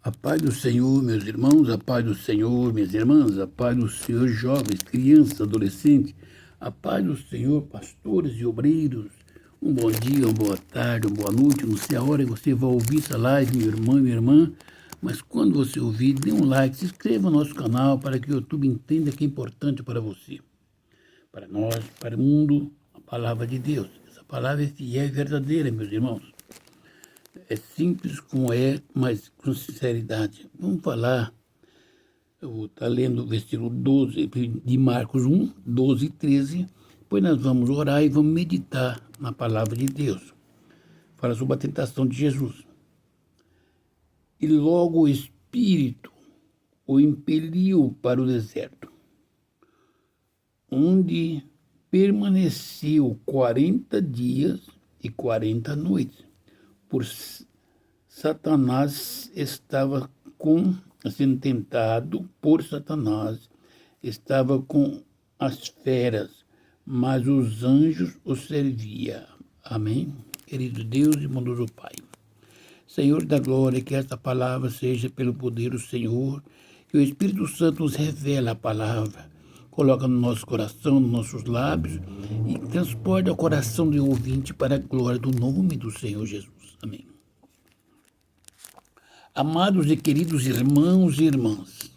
A paz do Senhor, meus irmãos, a paz do Senhor, minhas irmãs, a paz do Senhor, jovens, crianças, adolescentes, a paz do Senhor, pastores e obreiros. Um bom dia, uma boa tarde, uma boa noite. Não sei a hora que você vai ouvir essa live, meu irmão e minha irmã, mas quando você ouvir, dê um like, se inscreva no nosso canal para que o YouTube entenda que é importante para você, para nós, para o mundo, a palavra de Deus. Essa palavra é fiel e verdadeira, meus irmãos. É simples como é, mas com sinceridade. Vamos falar, eu vou estar lendo o versículo 12 de Marcos 1, 12 e 13, depois nós vamos orar e vamos meditar na palavra de Deus. Fala sobre a tentação de Jesus. E logo o Espírito o impeliu para o deserto, onde permaneceu 40 dias e 40 noites. Por Satanás estava sendo tentado por Satanás, estava com as feras, mas os anjos o serviam. Amém? Querido Deus e bondoso Pai, Senhor da glória, que esta palavra seja pelo poder do Senhor, que o Espírito Santo nos revela a palavra, coloca no nosso coração, nos nossos lábios e transporta o coração do ouvinte para a glória do nome do Senhor Jesus. Amém. Amados e queridos irmãos e irmãs,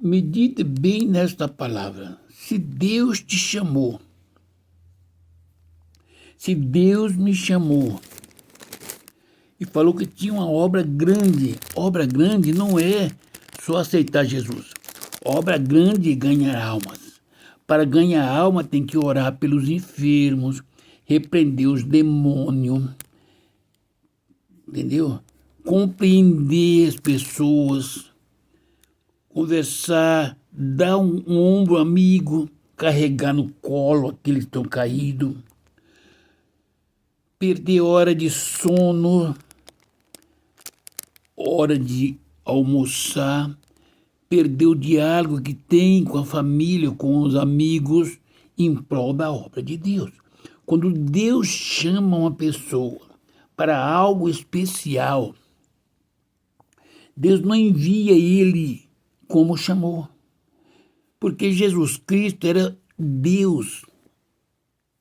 medite bem nesta palavra. Se Deus te chamou, se Deus me chamou e falou que tinha uma obra grande não é só aceitar Jesus. Obra grande é ganhar almas. Para ganhar alma tem que orar pelos enfermos, repreender os demônios, entendeu? Compreender as pessoas, conversar, dar um ombro amigo, carregar no colo aqueles que estão caídos, perder hora de sono, hora de almoçar, perder o diálogo que tem com a família, com os amigos, em prol da obra de Deus. Quando Deus chama uma pessoa para algo especial, Deus não envia ele como chamou, porque Jesus Cristo era Deus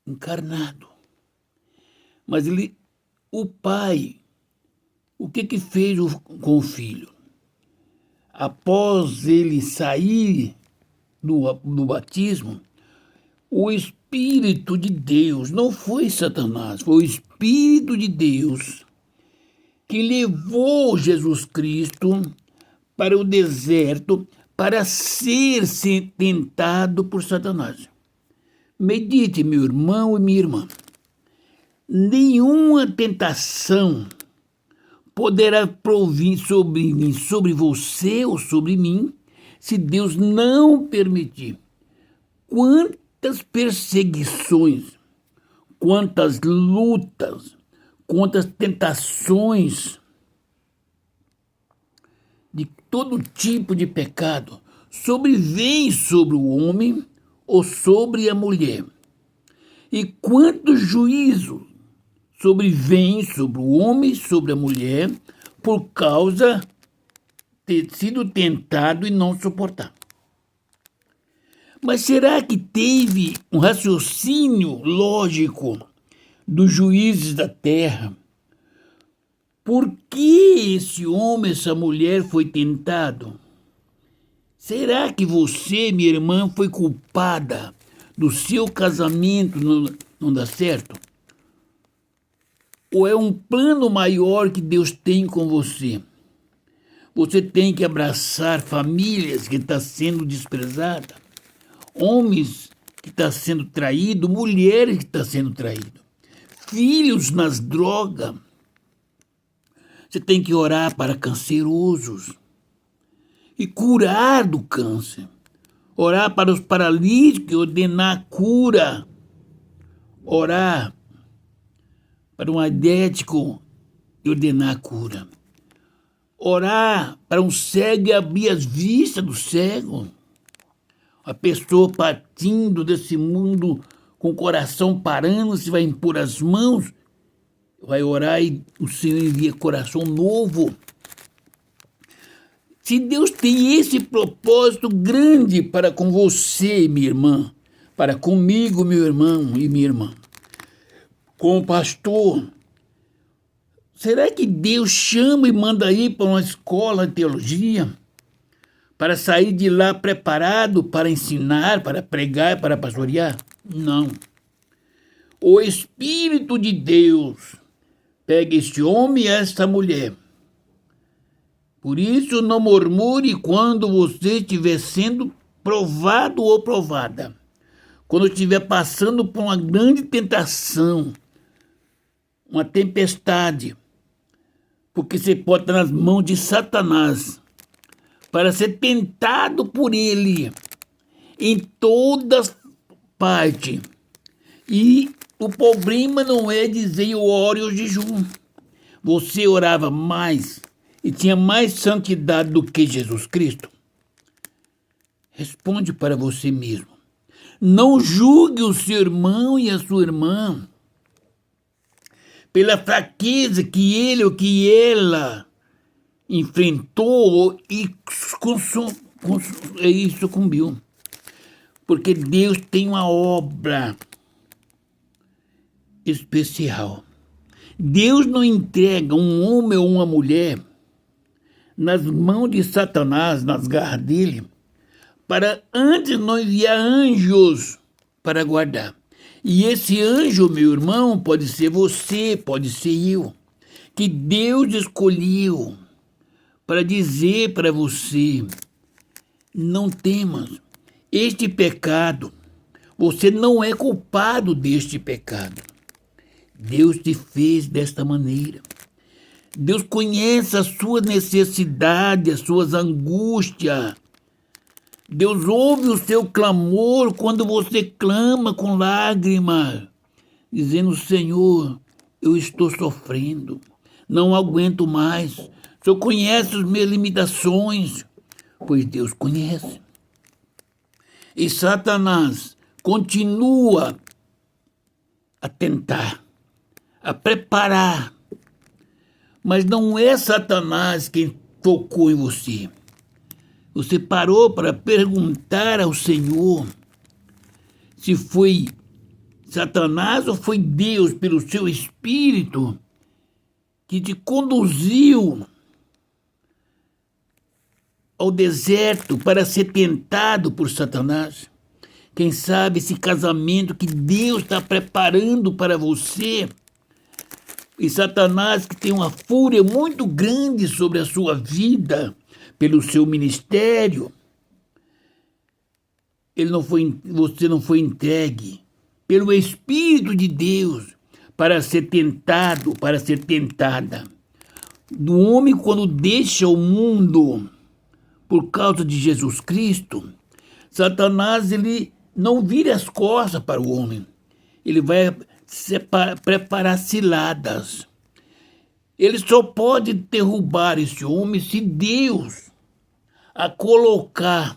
encarnado. Mas o Pai, o que fez com o Filho? Após ele sair do batismo, o Espírito de Deus, não foi Satanás, foi o Espírito de Deus que levou Jesus Cristo para o deserto para ser tentado por Satanás. Medite, meu irmão e minha irmã. Nenhuma tentação poderá provir sobre você ou sobre mim se Deus não permitir. Quantas perseguições, quantas lutas, quantas tentações de todo tipo de pecado sobrevêm sobre o homem ou sobre a mulher. E quantos juízos sobrevêm sobre o homem e sobre a mulher por causa de ter sido tentado e não suportar. Mas será que teve um raciocínio lógico dos juízes da terra? Por que esse homem, essa mulher foi tentado? Será que você, minha irmã, foi culpada do seu casamento não dar certo? Ou é um plano maior que Deus tem com você? Você tem que abraçar famílias que estão sendo desprezadas, homens que estão sendo traídos, mulheres que estão sendo traídas, filhos nas drogas. Você tem que orar para cancerosos e curar do câncer. Orar para os paralíticos e ordenar cura. Orar para um diabético e ordenar cura. Orar para um cego e abrir as vistas do cego. A pessoa partindo desse mundo com o coração parando, você vai impor as mãos, vai orar e o Senhor envia coração novo. Se Deus tem esse propósito grande para com você, minha irmã, para comigo, meu irmão e minha irmã, com o pastor, será que Deus chama e manda ir para uma escola de teologia para sair de lá preparado para ensinar, para pregar, para pastorear? Não. O Espírito de Deus pega este homem e esta mulher. Por isso, não murmure quando você estiver sendo provado ou provada. Quando estiver passando por uma grande tentação, uma tempestade, porque você pode estar nas mãos de Satanás para ser tentado por ele em todas partes. E o problema não é dizer eu oro e eu jejum. Você orava mais e tinha mais santidade do que Jesus Cristo? Responde para você mesmo. Não julgue o seu irmão e a sua irmã pela fraqueza que ele ou que ela enfrentou e sucumbiu. Porque Deus tem uma obra especial. Deus não entrega um homem ou uma mulher nas mãos de Satanás, nas garras dele, para antes não enviar anjos para guardar. E esse anjo, meu irmão, pode ser você, pode ser eu, que Deus escolheu para dizer para você: não temas, este pecado, você não é culpado deste pecado. Deus te fez desta maneira. Deus conhece a sua necessidade, as suas angústias. Deus ouve o seu clamor quando você clama com lágrimas, dizendo: Senhor, eu estou sofrendo, não aguento mais. O Senhor conhece as minhas limitações, pois Deus conhece. E Satanás continua a tentar, a preparar, mas não é Satanás quem tocou em você. Você parou para perguntar ao Senhor se foi Satanás ou foi Deus, pelo seu Espírito, que te conduziu ao deserto para ser tentado por Satanás? Quem sabe esse casamento que Deus está preparando para você, e Satanás, que tem uma fúria muito grande sobre a sua vida, pelo seu ministério, você não foi entregue pelo Espírito de Deus para ser tentado, para ser tentada. Do homem, quando deixa o mundo por causa de Jesus Cristo, Satanás ele não vira as costas para o homem. Ele vai preparar ciladas. Ele só pode derrubar esse homem se Deus a colocar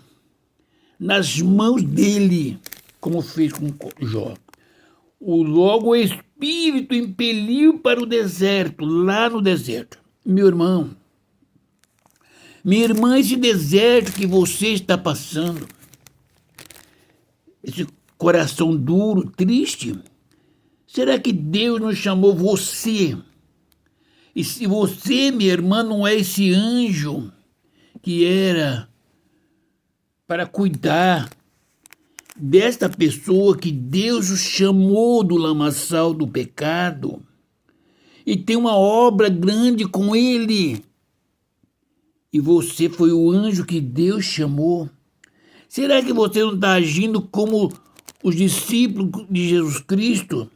nas mãos dele, como fez com Jó. Logo o Espírito impeliu para o deserto, lá no deserto. Meu irmão, minha irmã, esse deserto que você está passando, esse coração duro, triste, será que Deus não chamou você? E se você, minha irmã, não é esse anjo que era para cuidar desta pessoa que Deus o chamou do lamaçal do pecado e tem uma obra grande com ele, e você foi o anjo que Deus chamou, será que você não está agindo como os discípulos de Jesus Cristo,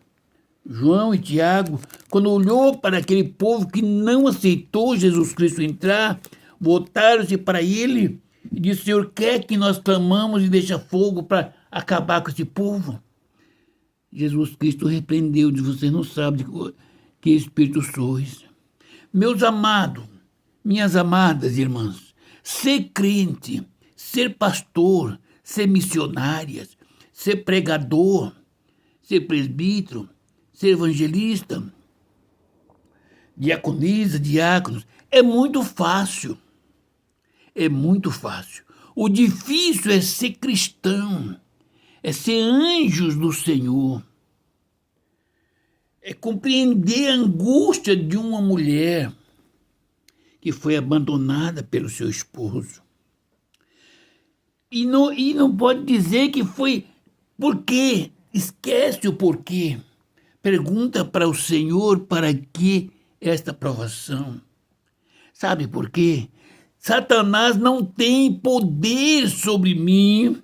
João e Tiago, quando olhou para aquele povo que não aceitou Jesus Cristo entrar, voltaram-se para ele e disse: Senhor, quer que nós clamamos e deixa fogo para acabar com esse povo? Jesus Cristo repreendeu, de vocês não sabem de que espírito sois. Meus amados, minhas amadas irmãs, ser crente, ser pastor, ser missionárias, ser pregador, ser presbítero, ser evangelista, diaconisa, diáconos, é muito fácil. é muito fácil. O difícil é ser cristão, é ser anjos do Senhor, é compreender a angústia de uma mulher que foi abandonada pelo seu esposo. E não pode dizer que foi por quê. Esquece o porquê. Pergunta para o Senhor para que esta provação. Sabe por quê? Satanás não tem poder sobre mim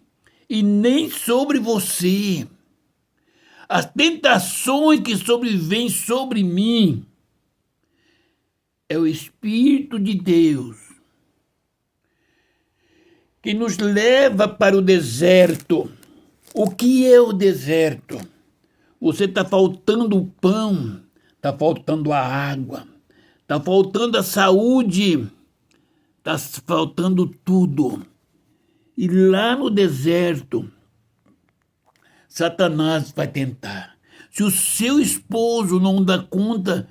e nem sobre você. As tentações que sobrevêm sobre mim é o Espírito de Deus que nos leva para o deserto. O que é o deserto? Você está faltando o pão, está faltando a água, está faltando a saúde, está faltando tudo. E lá no deserto, Satanás vai tentar. Se o seu esposo não dá conta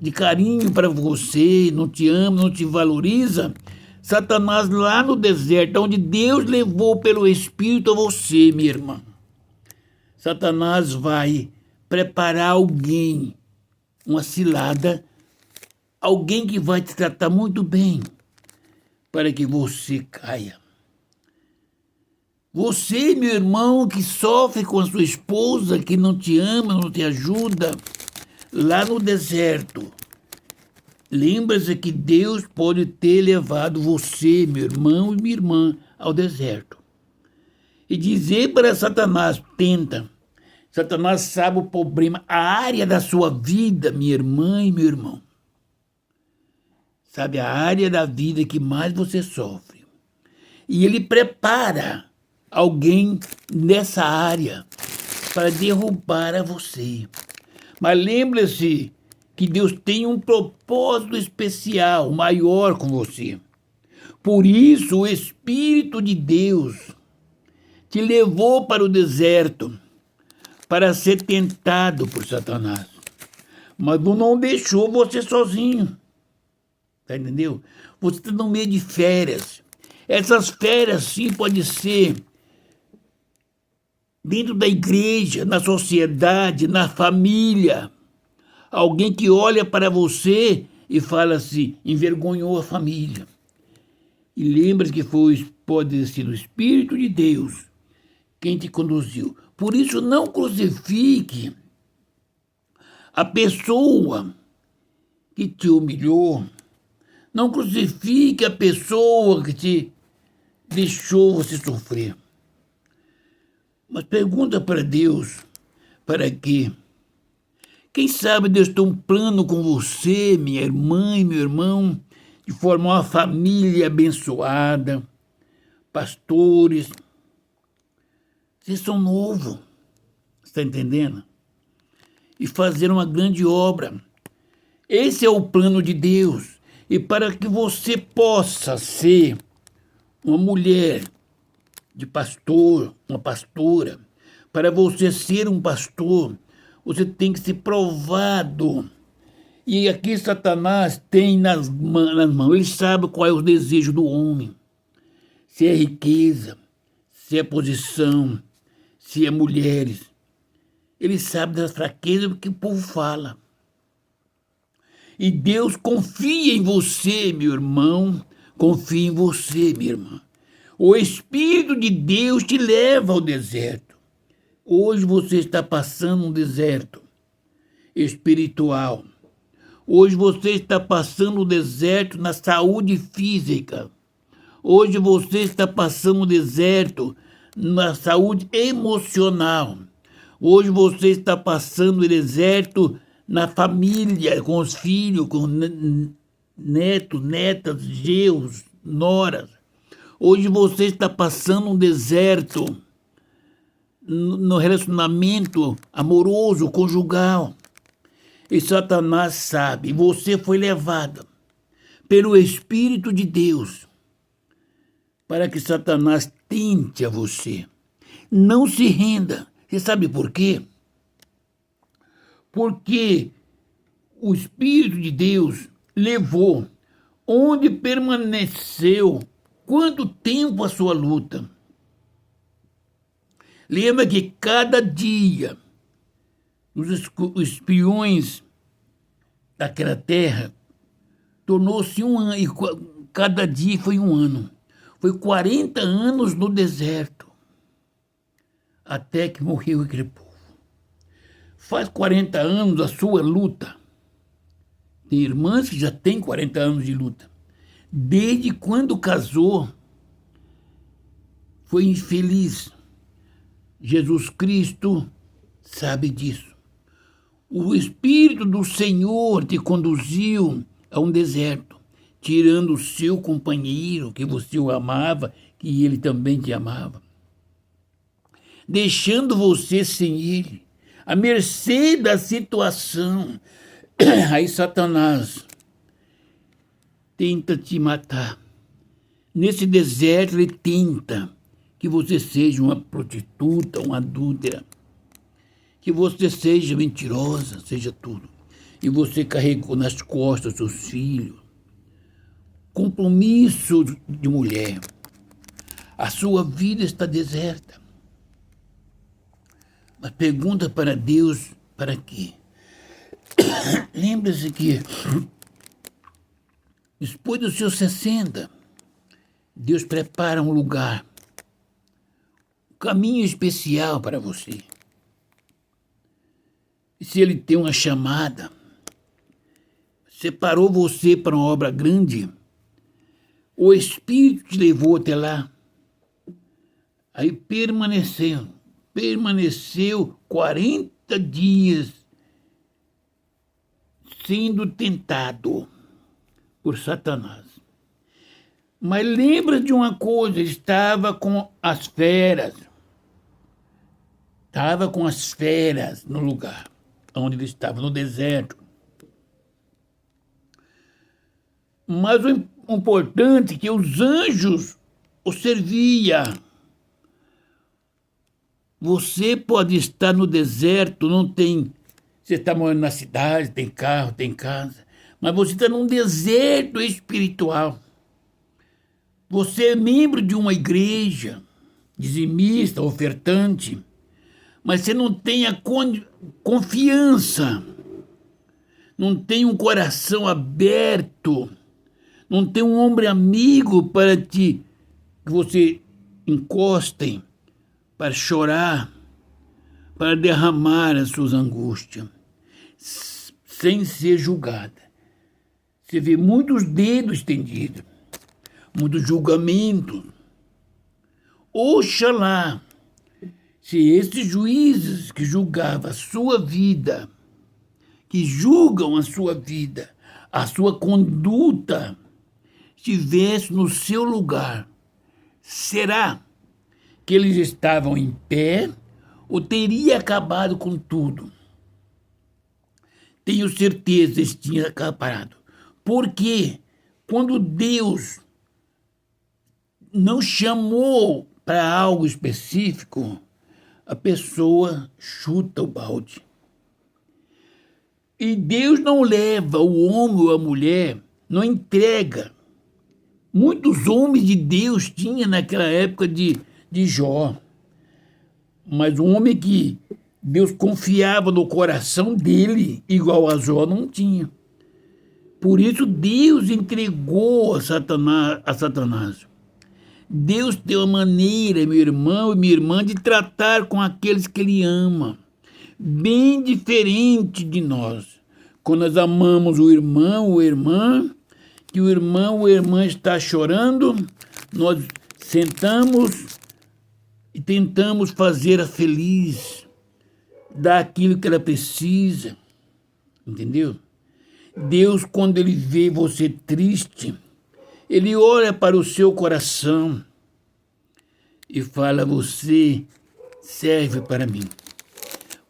de carinho para você, não te ama, não te valoriza, Satanás lá no deserto, onde Deus levou pelo Espírito a você, minha irmã, Satanás vai preparar alguém, uma cilada, alguém que vai te tratar muito bem, para que você caia. Você, meu irmão, que sofre com a sua esposa, que não te ama, não te ajuda, lá no deserto, lembra-se que Deus pode ter levado você, meu irmão e minha irmã, ao deserto. E dizer para Satanás, tenta. Satanás sabe o problema, a área da sua vida, minha irmã e meu irmão. Sabe a área da vida que mais você sofre. E ele prepara alguém nessa área para derrubar a você. Mas lembre-se que Deus tem um propósito especial, maior com você. Por isso o Espírito de Deus te levou para o deserto para ser tentado por Satanás. Mas não deixou você sozinho. Tá entendeu? Você está no meio de férias. Essas férias, sim, pode ser dentro da igreja, na sociedade, na família. Alguém que olha para você e fala assim, envergonhou a família. E lembra que pode ter sido o Espírito de Deus quem te conduziu. Por isso, não crucifique a pessoa que te humilhou. Não crucifique a pessoa que te deixou você sofrer. Mas pergunta para Deus, para quê? Quem sabe Deus tem um plano com você, minha irmã e meu irmão, de formar uma família abençoada, pastores. Vocês são novos, está entendendo? E fazer uma grande obra. Esse é o plano de Deus. E para que você possa ser uma mulher de pastor, uma pastora, para você ser um pastor, você tem que ser provado. E aqui Satanás tem nas mãos, ele sabe qual é o desejo do homem. Se é riqueza, se é posição, se é mulheres. Ele sabe das fraquezas que o povo fala. E Deus confia em você, meu irmão, confia em você, minha irmã. O Espírito de Deus te leva ao deserto. Hoje você está passando um deserto espiritual. Hoje você está passando um deserto na saúde física. Hoje você está passando um deserto na saúde emocional. Hoje você está passando um deserto na família, com os filhos, com netos, netas, genros, noras. Hoje você está passando um deserto no relacionamento amoroso, conjugal. E Satanás sabe, você foi levado pelo Espírito de Deus para que Satanás tente a você. Não se renda. Você sabe por quê? Porque o Espírito de Deus levou onde permaneceu Quanto tempo a sua luta? Lembra que cada dia os espiões daquela terra tornou-se um ano, e cada dia foi um ano. Foi 40 anos no deserto, até que morreu aquele povo. Faz 40 anos a sua luta. Tem irmãs que já têm 40 anos de luta. Desde quando casou, foi infeliz. Jesus Cristo sabe disso. O Espírito do Senhor te conduziu a um deserto, tirando o seu companheiro, que você o amava, que ele também te amava, deixando você sem ele, à mercê da situação. Aí Satanás tenta te matar. Nesse deserto ele tenta que você seja uma prostituta, uma adúltera, que você seja mentirosa, seja tudo. E você carregou nas costas seus filhos, compromisso de mulher. A sua vida está deserta. Mas pergunta para Deus, para quê? Lembre-se que depois dos seus 60, Deus prepara um lugar, um caminho especial para você. E se Ele tem uma chamada, separou você para uma obra grande, o Espírito te levou até lá, aí permaneceu 40 dias sendo tentado por Satanás. Mas lembra de uma coisa, estava com as feras. Estava com as feras no lugar onde ele estava, no deserto. Mas o importante é que os anjos o serviam. Você pode estar no deserto, não tem... Você está morando na cidade, tem carro, tem casa, mas você está num deserto espiritual. Você é membro de uma igreja, dizimista, ofertante, mas você não tem a confiança, não tem um coração aberto, não tem um ombro amigo para que você encoste para chorar, para derramar as suas angústias, sem ser julgada. Você vê muitos dedos estendidos, muitos julgamentos. Oxalá, se esses juízes que julgavam a sua vida, que julgam a sua vida, a sua conduta, estivesse no seu lugar, será que eles estavam em pé ou teria acabado com tudo? Tenho certeza que tinha acabado. Porque quando Deus não chamou para algo específico, a pessoa chuta o balde. E Deus não leva o homem ou a mulher, não entrega. Muitos homens de Deus tinha naquela época de Jó. Mas um homem que Deus confiava no coração dele, igual a Jó, não tinha. Por isso Deus entregou a Satanás. Deus tem uma maneira, meu irmão e minha irmã, de tratar com aqueles que Ele ama, bem diferente de nós. Quando nós amamos o irmão ou a irmã, que o irmão ou a irmã está chorando, nós sentamos e tentamos fazer-a feliz, dar aquilo que ela precisa, entendeu? Deus, quando Ele vê você triste, Ele olha para o seu coração e fala: você serve para mim.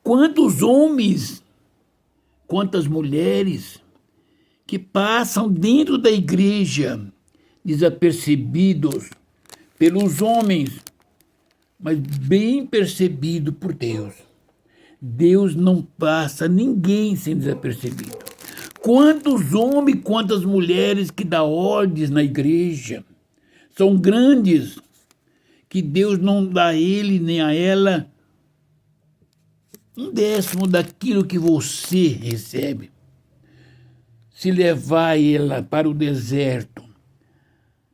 Quantos homens, quantas mulheres que passam dentro da igreja desapercebidos pelos homens, mas bem percebido por Deus. Deus não passa ninguém sem desapercebido. Quantos homens, quantas mulheres que dão ordens na igreja, são grandes, que Deus não dá a ele nem a ela 1/10 daquilo que você recebe. Se levar ela para o deserto,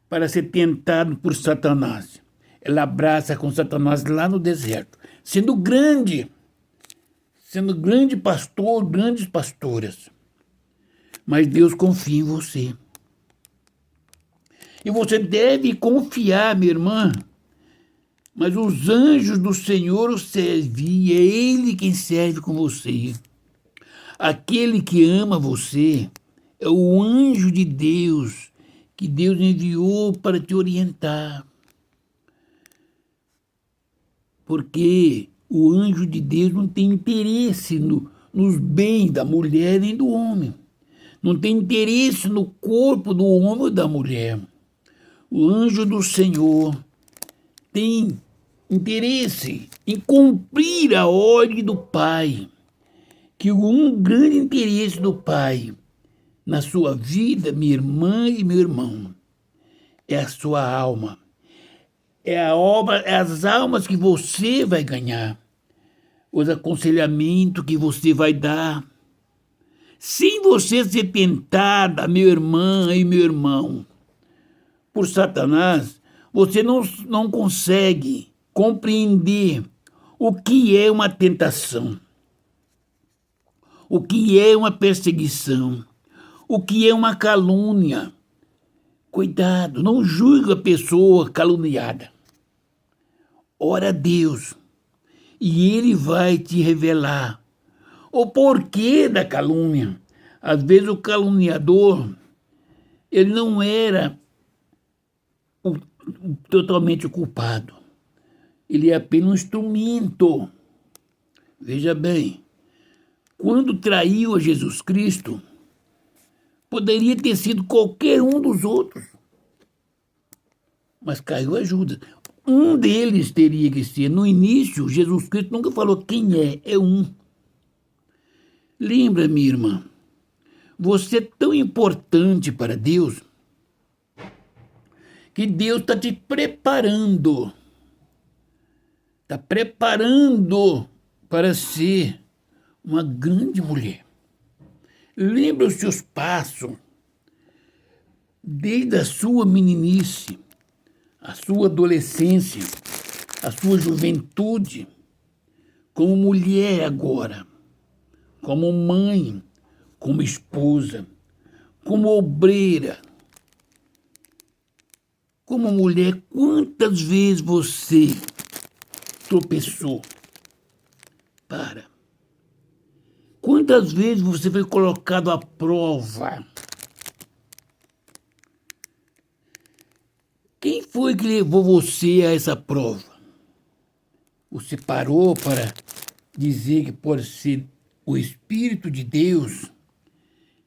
para ser tentado por Satanás, ela abraça com Satanás lá no deserto, sendo grande pastor, grandes pastoras. Mas Deus confia em você. E você deve confiar, minha irmã. Mas os anjos do Senhor o servem, e é Ele quem serve com você. Aquele que ama você é o anjo de Deus, que Deus enviou para te orientar. Porque o anjo de Deus não tem interesse nos bens da mulher nem do homem. Não tem interesse no corpo do homem ou da mulher. O anjo do Senhor tem interesse em cumprir a ordem do Pai. Que um grande interesse do Pai na sua vida, minha irmã e meu irmão, é a sua alma. É as almas que você vai ganhar, os aconselhamentos que você vai dar. Sem você ser tentada, minha irmã e meu irmão, por Satanás, você não consegue compreender o que é uma tentação, o que é uma perseguição, o que é uma calúnia. Cuidado, não julgue a pessoa caluniada. Ora a Deus e Ele vai te revelar o porquê da calúnia. Às vezes o caluniador, ele não era totalmente culpado. Ele é apenas um instrumento. Veja bem, quando traiu a Jesus Cristo, poderia ter sido qualquer um dos outros, mas caiu a Judas. Um deles teria que ser. No início, Jesus Cristo nunca falou quem é um. Lembra, minha irmã, você é tão importante para Deus que Deus está te preparando. Está preparando para ser uma grande mulher. Lembra os seus passos, desde a sua meninice, a sua adolescência, a sua juventude, como mulher agora, como mãe, como esposa, como obreira, como mulher. Quantas vezes você tropeçou? Quantas vezes você foi colocado à prova? Quem foi que levou você a essa prova? Você parou para dizer que pode ser o Espírito de Deus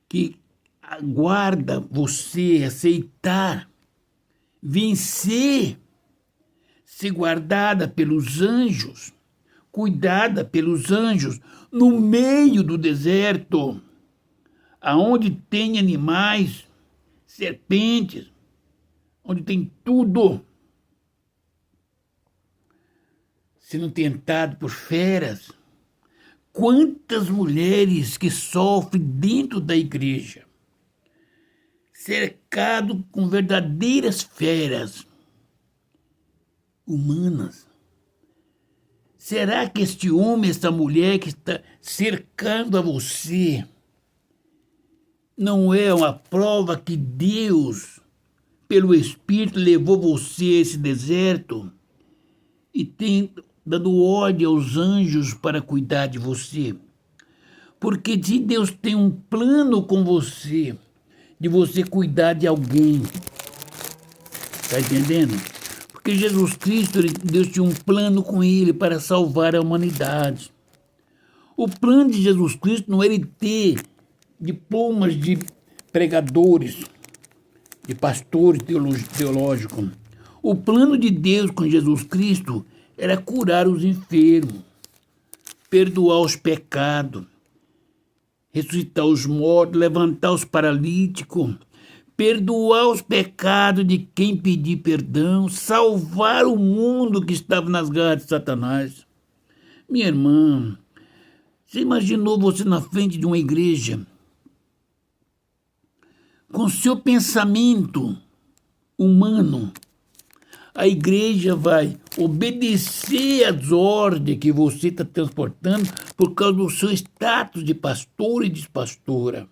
que aguarda você aceitar, vencer, ser guardada pelos anjos, cuidada pelos anjos no meio do deserto, aonde tem animais, serpentes, onde tem tudo, sendo tentado por feras. Quantas mulheres que sofrem dentro da igreja, cercado com verdadeiras feras humanas. Será que este homem, esta mulher que está cercando a você, não é uma prova que Deus, pelo Espírito, levou você a esse deserto e tem dado ordem aos anjos para cuidar de você? Porque se Deus tem um plano com você, de você cuidar de alguém, está entendendo? Porque Jesus Cristo, Deus tinha um plano com ele para salvar a humanidade. O plano de Jesus Cristo não era ele ter diplomas de pregadores, de pastores teológicos. O plano de Deus com Jesus Cristo era curar os enfermos, perdoar os pecados, ressuscitar os mortos, levantar os paralíticos, perdoar os pecados de quem pedir perdão, salvar o mundo que estava nas garras de Satanás. Minha irmã, você imaginou você na frente de uma igreja, com seu pensamento humano, a igreja vai obedecer às ordens que você está transportando por causa do seu status de pastor e de pastora.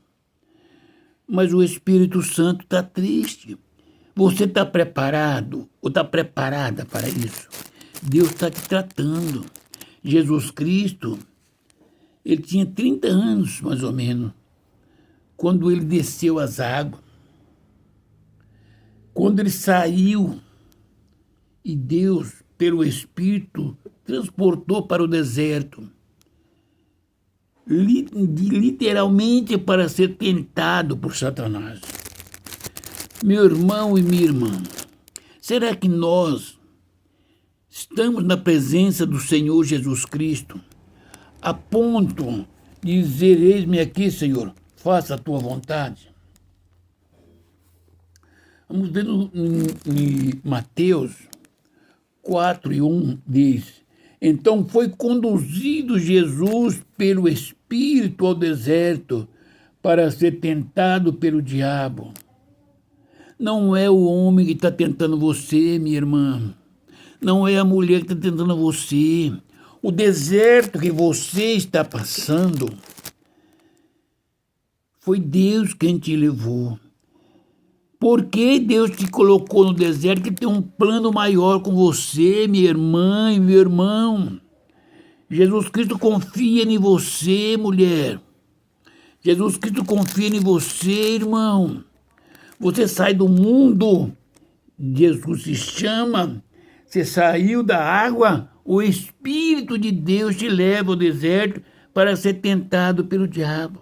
Mas o Espírito Santo está triste. Você está preparado ou está preparada para isso? Deus está te tratando. Jesus Cristo, ele tinha 30 anos, mais ou menos, quando ele desceu as águas. Quando ele saiu e Deus, pelo Espírito, transportou para o deserto, literalmente para ser tentado por Satanás. Meu irmão e minha irmã, será que nós estamos na presença do Senhor Jesus Cristo, a ponto de dizer, eis-me aqui, Senhor, faça a tua vontade? Vamos ver em Mateus 4:1 diz, então foi conduzido Jesus pelo Espírito ao deserto para ser tentado pelo diabo. Não é o homem que está tentando você, minha irmã. Não é a mulher que está tentando você. O deserto que você está passando foi Deus quem te levou. Porque Deus te colocou no deserto, que tem um plano maior com você, minha irmã e meu irmão. Jesus Cristo confia em você, mulher. Jesus Cristo confia em você, irmão. Você sai do mundo, Jesus se chama, você saiu da água, o Espírito de Deus te leva ao deserto para ser tentado pelo diabo.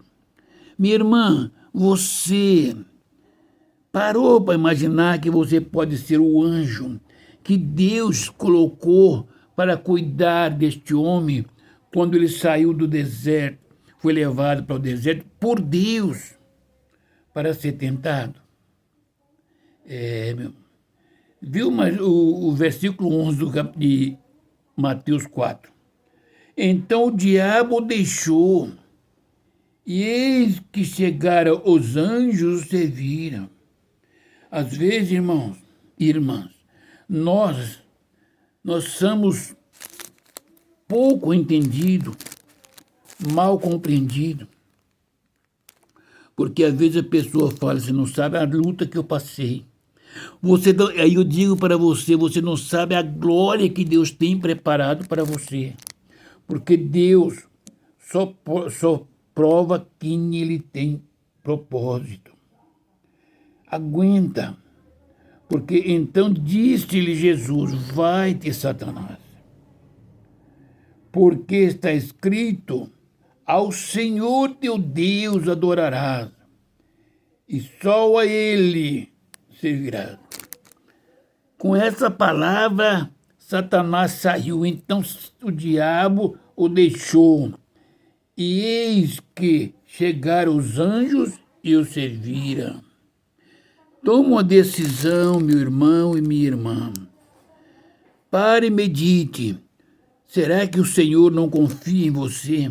Minha irmã, você parou para imaginar que você pode ser o anjo que Deus colocou para cuidar deste homem quando ele saiu do deserto, foi levado para o deserto por Deus para ser tentado? Viu o versículo 11 de Mateus 4. Então o diabo deixou, e eis que chegaram os anjos serviram. Às vezes, irmãos e irmãs, nós somos pouco entendidos, mal compreendidos. Porque às vezes a pessoa fala, você não sabe a luta que eu passei. Aí eu digo para você, você não sabe a glória que Deus tem preparado para você. Porque Deus só prova quem Ele tem propósito. Aguenta. Porque então disse-lhe Jesus, vai-te, Satanás. Porque está escrito, ao Senhor teu Deus adorarás, e só a Ele servirás. Com essa palavra, Satanás saiu, então o diabo o deixou. E eis que chegaram os anjos e o serviram. Toma uma decisão, meu irmão e minha irmã. Pare e medite. Será que o Senhor não confia em você?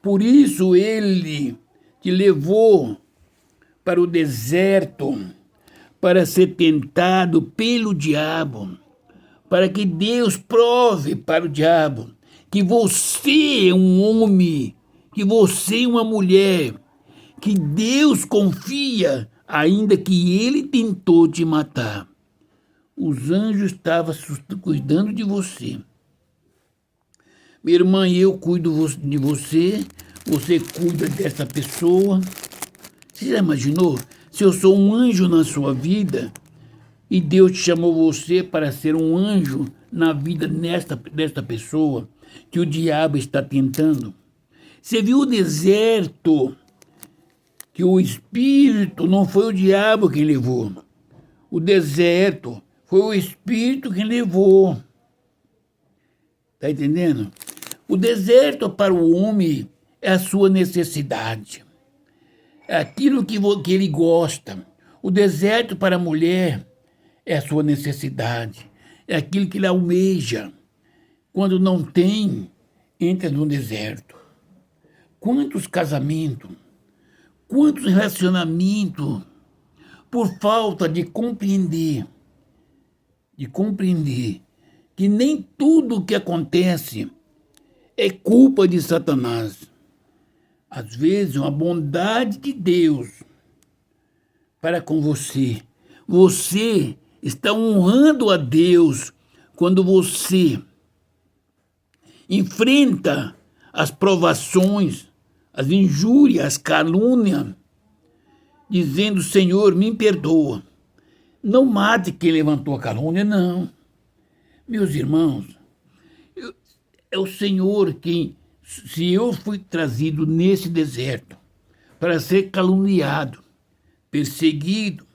Por isso Ele te levou para o deserto, para ser tentado pelo diabo, para que Deus prove para o diabo que você é um homem, que você é uma mulher, que Deus confia, ainda que Ele tentou te matar. Os anjos estavam cuidando de você. Minha irmã, eu cuido de você, você cuida dessa pessoa. Você já imaginou? Se eu sou um anjo na sua vida e Deus te chamou você para ser um anjo na vida desta pessoa que o diabo está tentando. Você viu o deserto que o Espírito não foi o diabo quem levou. O deserto foi o Espírito quem levou. Está entendendo? O deserto para o homem é a sua necessidade. É aquilo que ele gosta. O deserto para a mulher é a sua necessidade, é aquilo que ela almeja. Quando não tem, entra no deserto. Quantos casamentos, quantos relacionamentos, por falta de compreender que nem tudo o que acontece é culpa de Satanás. Às vezes, uma bondade de Deus para com você. Você está honrando a Deus quando você enfrenta as provações, as injúrias, as calúnias, dizendo: Senhor, me perdoa. Não mate quem levantou a calúnia, não. Meus irmãos, é o Senhor quem, se eu fui trazido nesse deserto para ser caluniado, perseguido,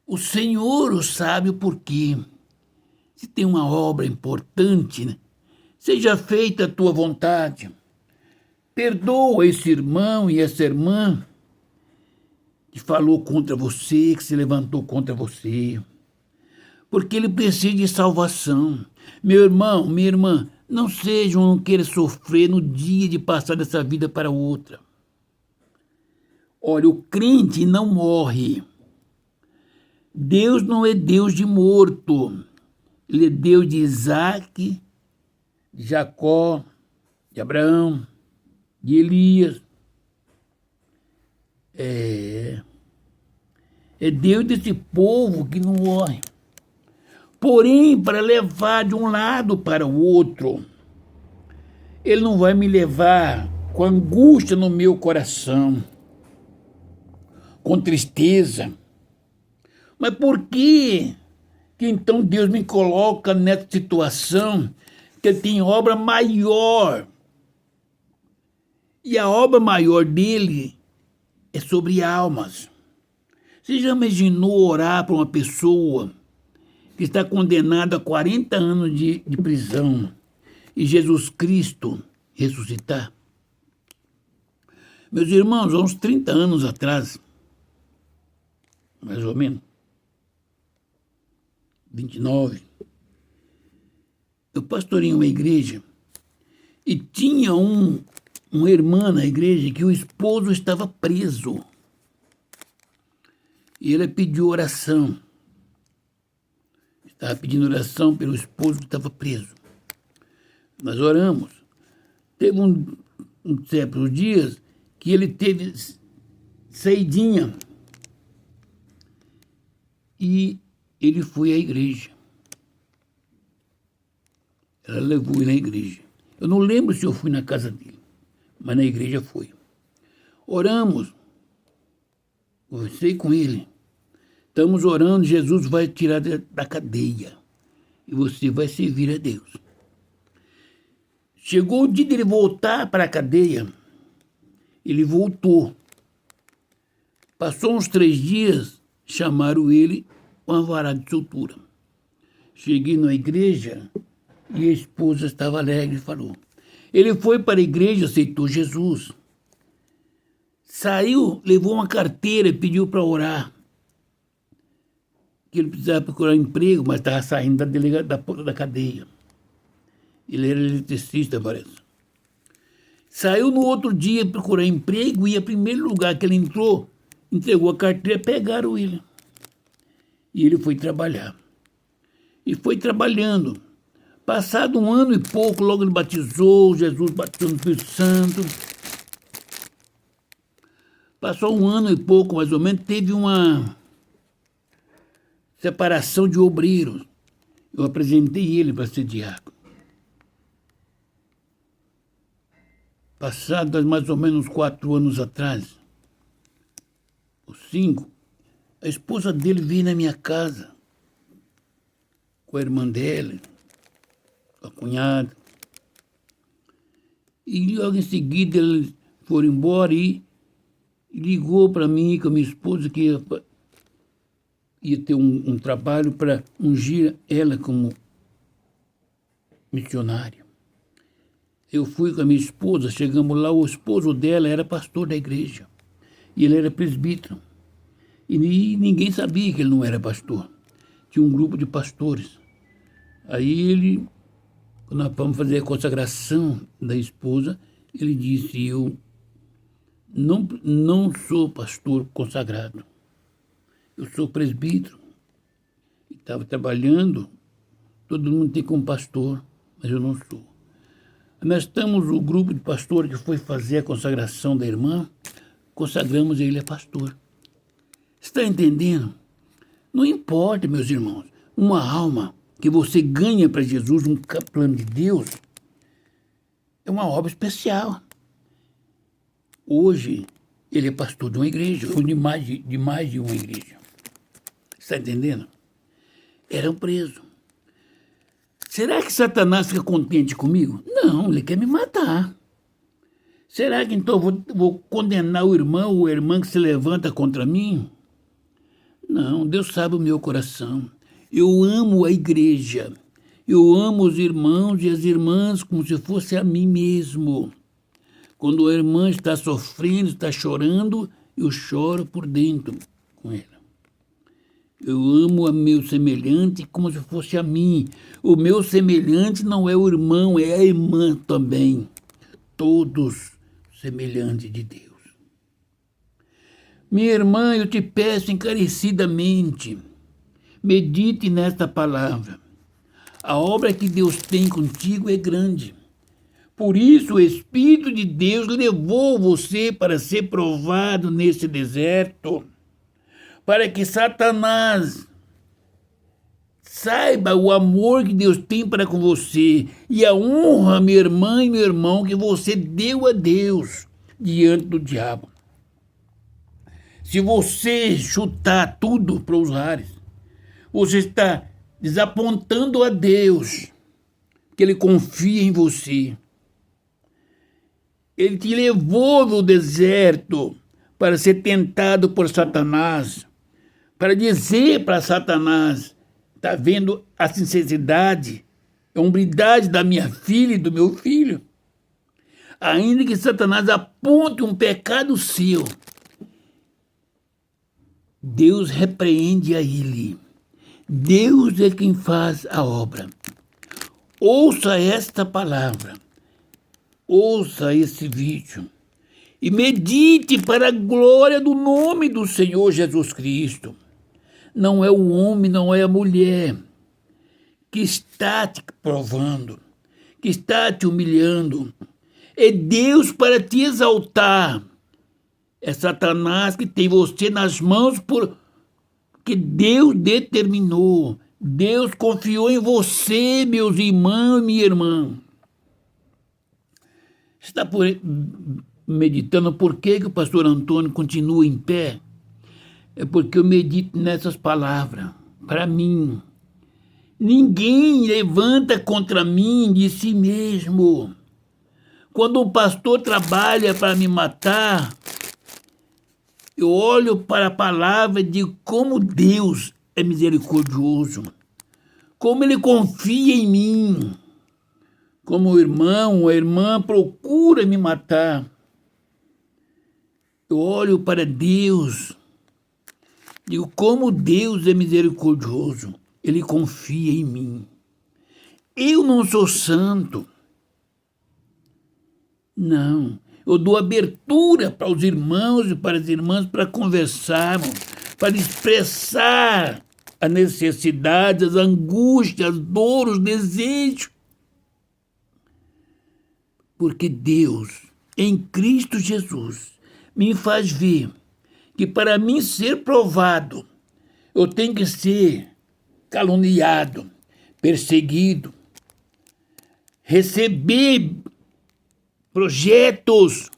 o Senhor o sabe o porquê. Se tem uma obra importante, né? Seja feita a tua vontade. Perdoa esse irmão e essa irmã que falou contra você, que se levantou contra você, porque ele precisa de salvação. Meu irmão, minha irmã, não queira sofrer no dia de passar dessa vida para outra. Olha, o crente não morre. Deus não é Deus de morto. Ele é Deus de Isaac, de Jacó, de Abraão, de Elias. É Deus desse povo que não morre. Porém, para levar de um lado para o outro, Ele não vai me levar com angústia no meu coração, com tristeza. Mas por que então Deus me coloca nessa situação que Ele tem obra maior? E a obra maior dele é sobre almas. Você já imaginou orar para uma pessoa que está condenada a 40 anos de prisão e Jesus Cristo ressuscitar? Meus irmãos, há uns 30 anos atrás, mais ou menos, 29, eu pastorei uma igreja e tinha uma irmã na igreja que o esposo estava preso. E ela pediu oração. Estava pedindo oração pelo esposo que estava preso. Nós oramos. Teve certos dias que ele teve saidinha. E ele foi à igreja. Ela levou ele na igreja. Eu não lembro se eu fui na casa dele, mas na igreja foi. Oramos. Conversei com ele. Estamos orando, Jesus vai tirar da cadeia. E você vai servir a Deus. Chegou o dia dele voltar para a cadeia. Ele voltou. Passou uns 3 dias, chamaram ele com a vara de soltura. Cheguei na igreja e a esposa estava alegre e falou. Ele foi para a igreja, aceitou Jesus. Saiu, levou uma carteira e pediu para orar. Que ele precisava procurar emprego, mas estava saindo da cadeia. Ele era eletricista, parece. Saiu no outro dia procurar emprego e, em primeiro lugar que ele entrou, entregou a carteira, pegaram ele. E ele foi trabalhar. E foi trabalhando. Passado 1 ano e pouco, logo ele batizou, Jesus batizou no Espírito Santo. Passou 1 ano e pouco, mais ou menos, teve uma separação de obreiros. Eu apresentei ele para ser diácono. Passados mais ou menos 4 anos atrás, ou 5, a esposa dele veio na minha casa, com a irmã dele, com a cunhada. E logo em seguida eles foram embora e ligou para mim, com a minha esposa, que ia ter um trabalho para ungir ela como missionária. Eu fui com a minha esposa, chegamos lá, o esposo dela era pastor da igreja, e ele era presbítero. E ninguém sabia que ele não era pastor. Tinha um grupo de pastores. Aí quando nós fomos fazer a consagração da esposa, ele disse: eu não sou pastor consagrado. Eu sou presbítero. Estava trabalhando, todo mundo tem como pastor, mas eu não sou. Nós estamos, o grupo de pastores que foi fazer a consagração da irmã, consagramos ele a pastor. Está entendendo? Não importa, meus irmãos, uma alma que você ganha para Jesus, um plano de Deus, é uma obra especial. Hoje, ele é pastor de uma igreja, ou de mais de uma igreja. Está entendendo? Era um preso. Será que Satanás fica contente comigo? Não, ele quer me matar. Será que então eu vou condenar o irmão ou a irmã que se levanta contra mim? Não, Deus sabe o meu coração. Eu amo a igreja. Eu amo os irmãos e as irmãs como se fosse a mim mesmo. Quando a irmã está sofrendo, está chorando, eu choro por dentro com ela. Eu amo a meu semelhante como se fosse a mim. O meu semelhante não é o irmão, é a irmã também. Todos semelhantes de Deus. Minha irmã, eu te peço encarecidamente, medite nesta palavra. A obra que Deus tem contigo é grande. Por isso o Espírito de Deus levou você para ser provado nesse deserto, para que Satanás saiba o amor que Deus tem para com você e a honra, minha irmã e meu irmão, que você deu a Deus diante do diabo. Se você chutar tudo para os ares, você está desapontando a Deus, que Ele confia em você. Ele te levou no deserto para ser tentado por Satanás, para dizer para Satanás: está vendo a sinceridade, a hombridade da minha filha e do meu filho? Ainda que Satanás aponte um pecado seu, Deus repreende a ele. Deus é quem faz a obra. Ouça esta palavra, ouça esse vídeo e medite para a glória do nome do Senhor Jesus Cristo. Não é o homem, não é a mulher que está te provando, que está te humilhando. É Deus para te exaltar. É Satanás que tem você nas mãos porque Deus determinou. Deus confiou em você, meus irmãos e minha irmã. Está meditando por que o pastor Antônio continua em pé? É porque eu medito nessas palavras. Para mim, ninguém levanta contra mim de si mesmo. Quando um pastor trabalha para me matar, eu olho para a palavra e digo como Deus é misericordioso, como Ele confia em mim, como o irmão ou a irmã procura me matar. Eu olho para Deus, digo como Deus é misericordioso, Ele confia em mim. Eu não sou santo, não. Eu dou abertura para os irmãos e para as irmãs para conversarmos, para expressar a necessidade, as angústias, as dores, os desejos. Porque Deus, em Cristo Jesus, me faz ver que para mim ser provado, eu tenho que ser caluniado, perseguido, receber projetos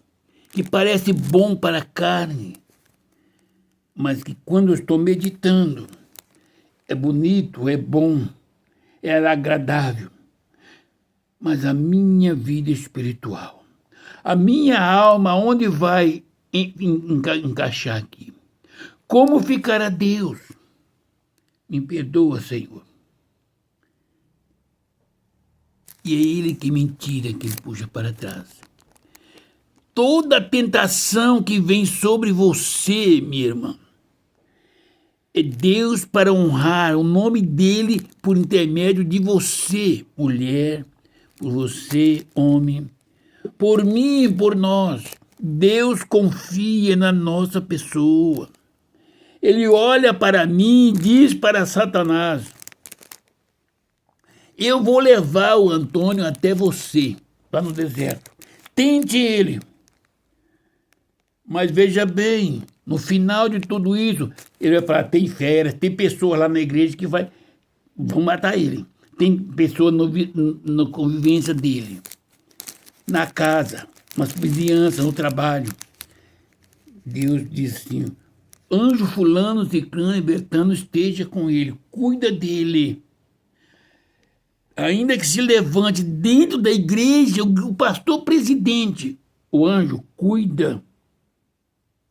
que parecem bom para a carne, mas que quando eu estou meditando, é bonito, é bom, é agradável. Mas a minha vida espiritual, a minha alma, onde vai encaixar aqui? Como ficará Deus? Me perdoa, Senhor. E é Ele que me tira, que me puxa para trás. Toda tentação que vem sobre você, minha irmã, É Deus para honrar o nome dele por intermédio de você, mulher, por você, homem, por mim e por nós. Deus confia na nossa pessoa. Ele olha para mim e diz para Satanás: eu vou levar o Antônio até você, lá no deserto. Tente ele. Mas veja bem, no final de tudo isso, ele vai falar: tem férias, tem pessoas lá na igreja que vão matar ele. Tem pessoas na convivência dele, na casa, na vizinhança, no trabalho. Deus diz assim: anjo fulano, ciclano e bertano esteja com ele, cuida dele. Ainda que se levante dentro da igreja, o pastor presidente, o anjo cuida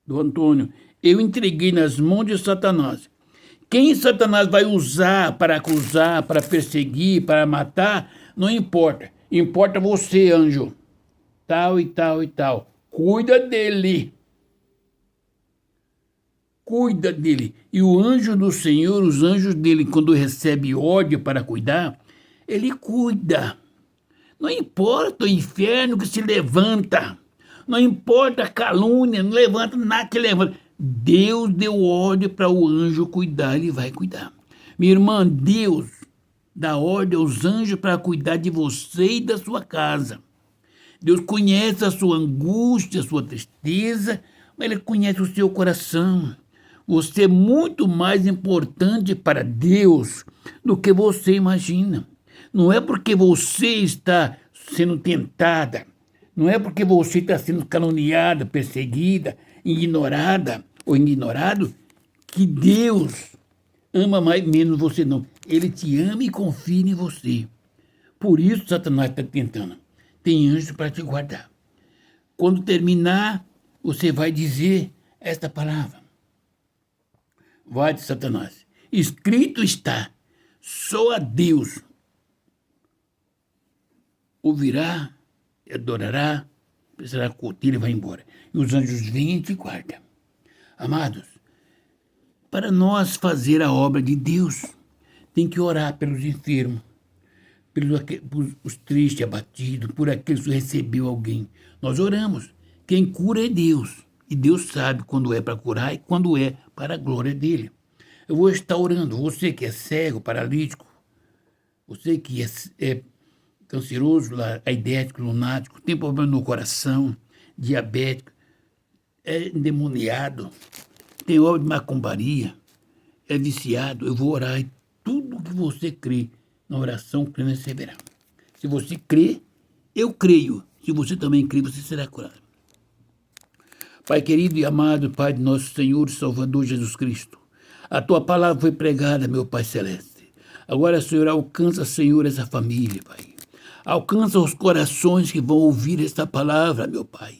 do Antônio. Eu entreguei nas mãos de Satanás. Quem Satanás vai usar para acusar, para perseguir, para matar, não importa. Importa você, anjo. Tal e tal e tal. Cuida dele. Cuida dele. E o anjo do Senhor, os anjos dele, quando recebe ordem para cuidar, ele cuida. Não importa o inferno que se levanta. Não importa a calúnia, não levanta nada que levanta. Deus deu ordem para o anjo cuidar, ele vai cuidar. Minha irmã, Deus dá ordem aos anjos para cuidar de você e da sua casa. Deus conhece a sua angústia, a sua tristeza, mas Ele conhece o seu coração. Você é muito mais importante para Deus do que você imagina. Não é porque você está sendo tentada, não é porque você está sendo caluniada, perseguida, ignorada ou ignorado, que Deus ama mais menos você não. Ele te ama e confia em você. Por isso Satanás está tentando. Tem anjo para te guardar. Quando terminar, você vai dizer esta palavra: vai de Satanás. Escrito está: só a Deus ouvirá, adorará, pensará curtir e vai embora. E os anjos vêm e te guardam. Amados, para nós fazer a obra de Deus, tem que orar pelos enfermos, pelos tristes, abatidos, por aqueles que recebeu alguém. Nós oramos. Quem cura é Deus. E Deus sabe quando é para curar e quando é para a glória dele. Eu vou estar orando. Você que é cego, paralítico, você que é canceroso, aidético, lunático, tem problema no coração, diabético, é endemoniado, tem obra de macumbaria, é viciado, eu vou orar e tudo que você crê na oração, crê receberá. Se você crê, eu creio. Se você também crê, você será curado. Pai querido e amado, Pai de nosso Senhor e Salvador Jesus Cristo, a Tua palavra foi pregada, meu Pai Celeste. Agora, Senhor, alcança, Senhor, essa família, Pai. Alcança os corações que vão ouvir esta palavra, meu Pai.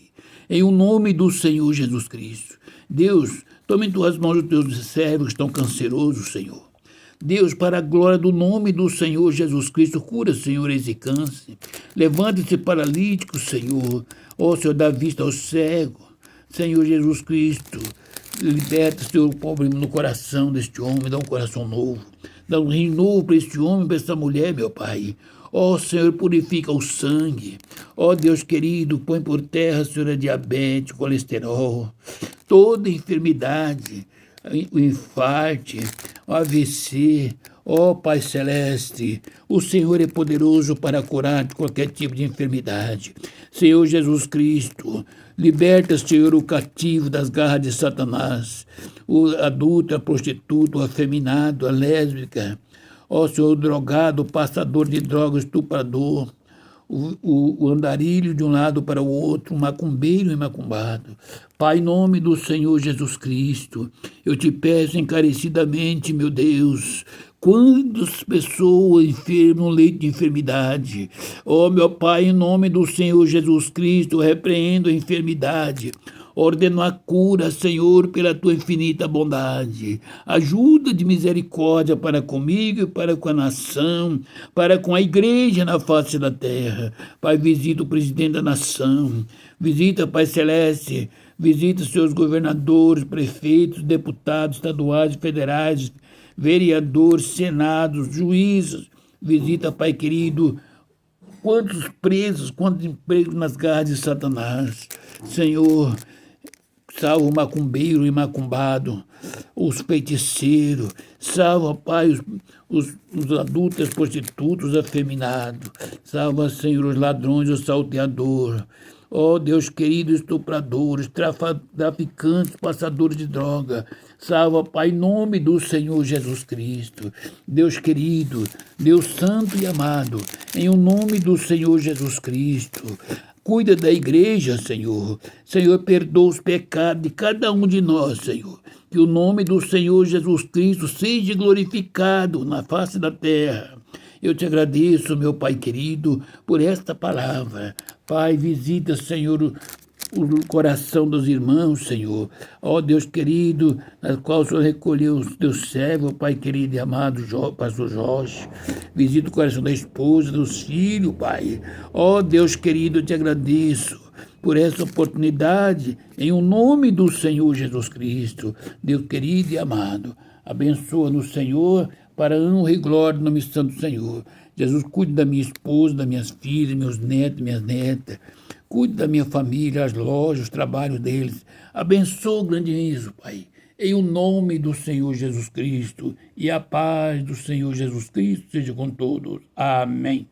Em o nome do Senhor Jesus Cristo. Deus, tome em Tuas mãos os Teus servos que estão cancerosos, Senhor. Deus, para a glória do nome do Senhor Jesus Cristo, cura, Senhor, esse câncer. Levante-se paralítico, Senhor. Ó, Senhor, dá vista ao cego. Senhor Jesus Cristo, liberta, Senhor, o problema no coração deste homem, dá um coração novo. Dá um rim novo para este homem, para esta mulher, meu Pai. Ó, Senhor, purifica o sangue. Ó, Deus querido, põe por terra, Senhor, a diabetes, colesterol, toda enfermidade, o infarte, o AVC. Ó, Pai Celeste, o Senhor é poderoso para curar de qualquer tipo de enfermidade. Senhor Jesus Cristo, liberta, Senhor, o cativo das garras de Satanás, o adulto, a prostituta, o afeminado, a lésbica. Ó, Senhor, o drogado, o passador de drogas, estuprador, o andarilho de um lado para o outro, o macumbeiro e macumbado. Pai, em nome do Senhor Jesus Cristo, eu te peço encarecidamente, meu Deus, quantas pessoas enfermas no leito de enfermidade. Ó, meu Pai, em nome do Senhor Jesus Cristo, eu repreendo a enfermidade. Ordeno a cura, Senhor, pela Tua infinita bondade. Ajuda de misericórdia para comigo e para com a nação, para com a igreja na face da terra. Pai, visita o presidente da nação. Visita, Pai Celeste, Visita seus governadores, prefeitos, deputados estaduais e federais, vereadores, senados, juízes. Visita, Pai querido, quantos presos, quantos empregos nas garras de Satanás. Senhor, salva o macumbeiro e macumbado, os feiticeiros, salva, Pai, os adultos, os prostitutos, os afeminados, salva, Senhor, os ladrões, os salteadores, ó Deus querido, estupradores, traficantes, passadores de droga, salva, Pai, em nome do Senhor Jesus Cristo, Deus querido, Deus santo e amado, em o nome do Senhor Jesus Cristo. Cuida da igreja, Senhor. Senhor, perdoa os pecados de cada um de nós, Senhor. Que o nome do Senhor Jesus Cristo seja glorificado na face da terra. Eu te agradeço, meu Pai querido, por esta palavra. Pai, visita, Senhor, o coração dos irmãos, Senhor. Ó Deus querido, na qual o Senhor recolheu os teus servos, Pai querido e amado pastor Jorge. Visita o coração da esposa, dos filhos, Pai. Ó Deus querido, eu te agradeço por essa oportunidade, em o nome do Senhor Jesus Cristo. Deus querido e amado, abençoa-nos, Senhor, para a honra e glória do nome santo do Senhor. Jesus, cuide da minha esposa, das minhas filhas, meus netos, minhas netas. Cuide da minha família, as lojas, os trabalhos deles. Abençoa o grandioso, Pai. Em o nome do Senhor Jesus Cristo. E a paz do Senhor Jesus Cristo seja com todos. Amém.